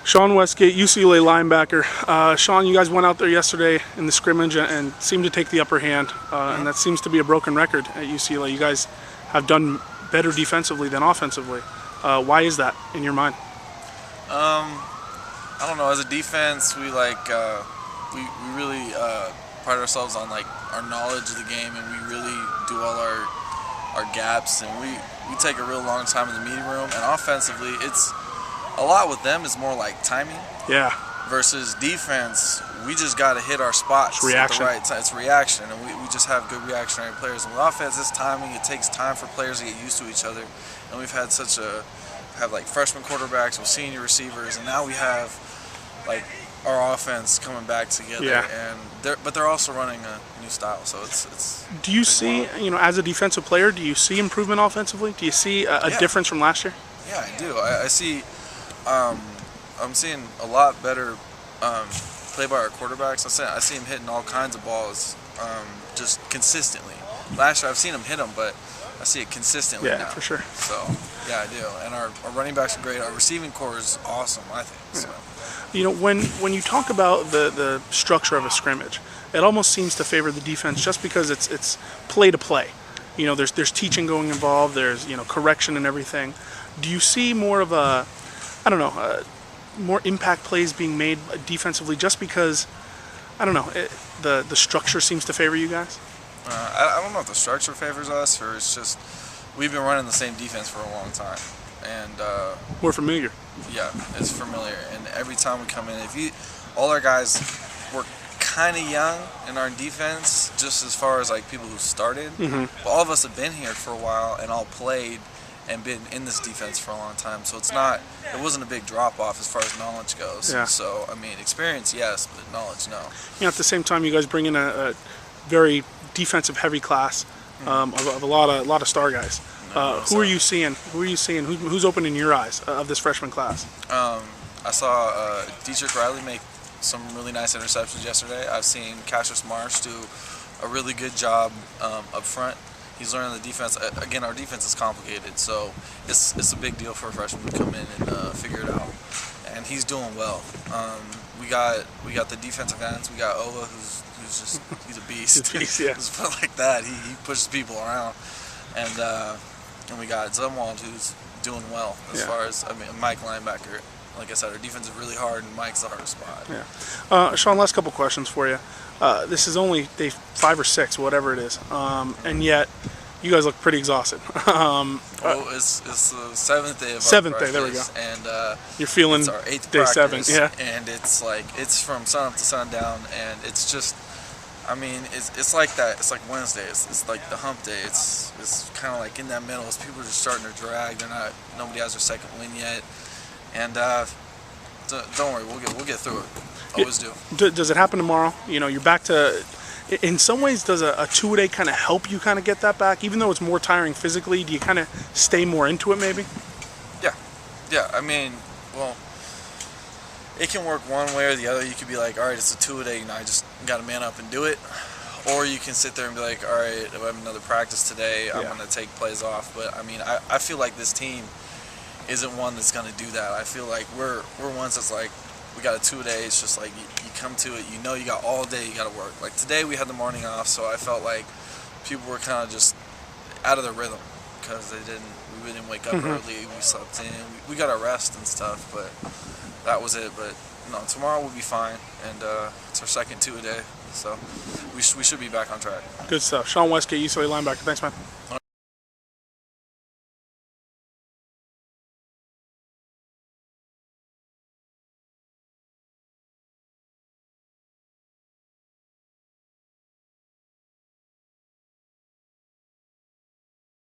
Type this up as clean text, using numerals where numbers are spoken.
Sean Westgate, UCLA linebacker. Sean, you guys went out there yesterday in the scrimmage and seemed to take the upper hand, and that seems to be a broken record at UCLA. You guys have done better defensively than offensively. Why is that in your mind? I don't know. As a defense, we really pride ourselves on our knowledge of the game, and we really do all our gaps, and we take a real long time in the meeting room. And offensively, it's a lot with them is more like timing. Yeah. Versus defense, we just got to hit our spots. It's reaction. At the right time. It's reaction, and we just have good reactionary players. And with offense, it's timing. It takes time for players to get used to each other. And we've had freshman quarterbacks with senior receivers, and now we have our offense coming back together. Yeah. And they're also running a new style, so it's. Do you see, as a defensive player, do you see improvement offensively? Do you see a difference from last year? Yeah, I do. I see. I'm seeing a lot better play by our quarterbacks. I see him hitting all kinds of balls just consistently. Last year I've seen him hit them, but I see it consistently now. Yeah, for sure. So, yeah, I do. And our running backs are great. Our receiving core is awesome, I think. So. When you talk about the structure of a scrimmage, it almost seems to favor the defense just because it's play to play. There's teaching going involved. There's correction and everything. Do you see more of more impact plays being made defensively just because, the structure seems to favor you guys? I don't know if the structure favors us or it's just we've been running the same defense for a long time. And We're familiar. Yeah, it's familiar. And every time we come in, all our guys were kind of young in our defense, just as far as people who started. Mm-hmm. But all of us have been here for a while and all played and been in this defense for a long time, so it wasn't a big drop off as far as knowledge goes. Yeah. So experience, yes, but knowledge, no. At the same time, you guys bring in a very defensive heavy class of a lot of star guys. Who are you seeing? Who's opening your eyes of this freshman class? I saw Dietrich Riley make some really nice interceptions yesterday. I've seen Cassius Marsh do a really good job up front. He's learning the defense. Again, our defense is complicated, so it's a big deal for a freshman to come in and figure it out. And he's doing well. We got the defensive ends. We got Ova, he's a beast. He's a beast, yeah. Just put like that. He pushes people around, and we got Zumwald, who's doing well as far as Mike linebacker. Like I said, our defense is really hard, and Mike's the hardest spot. Yeah. Sean, last couple questions for you. This is only day 5 or 6, whatever it is, and yet you guys look pretty exhausted. It's the 7th day of seventh our day. There we go. And you're feeling it's our 8th day practice, 7. Yeah. And it's from sun up to sundown, and it's just. It's like that. It's like Wednesday. It's like the hump day. It's kind of like in that middle. People are just starting to drag. Nobody has their second win yet, and don't worry, we'll get through it. Always do. Does it happen tomorrow? You're back to. In some ways, does a two-a-day kind of help you kind of get that back, even though it's more tiring physically? Do you kind of stay more into it, maybe? Yeah. Well. It can work one way or the other. You could be like, all right, it's a two-a-day, I just got to man up and do it. Or you can sit there and be like, all right, if I have another practice today, I'm going to take plays off. But, I feel like this team isn't one that's going to do that. I feel like we're ones that's like, we got a two-a-day. It's just like you come to it, you got all day you got to work. Like today we had the morning off, so I felt like people were kind of just out of their rhythm because we didn't wake up early, we slept in, we got our rest and stuff, but that was it. But no, tomorrow we'll be fine, and it's our second two-a-day, so we should be back on track. Good stuff. Sean Westgate, UCLA linebacker. Thanks, man.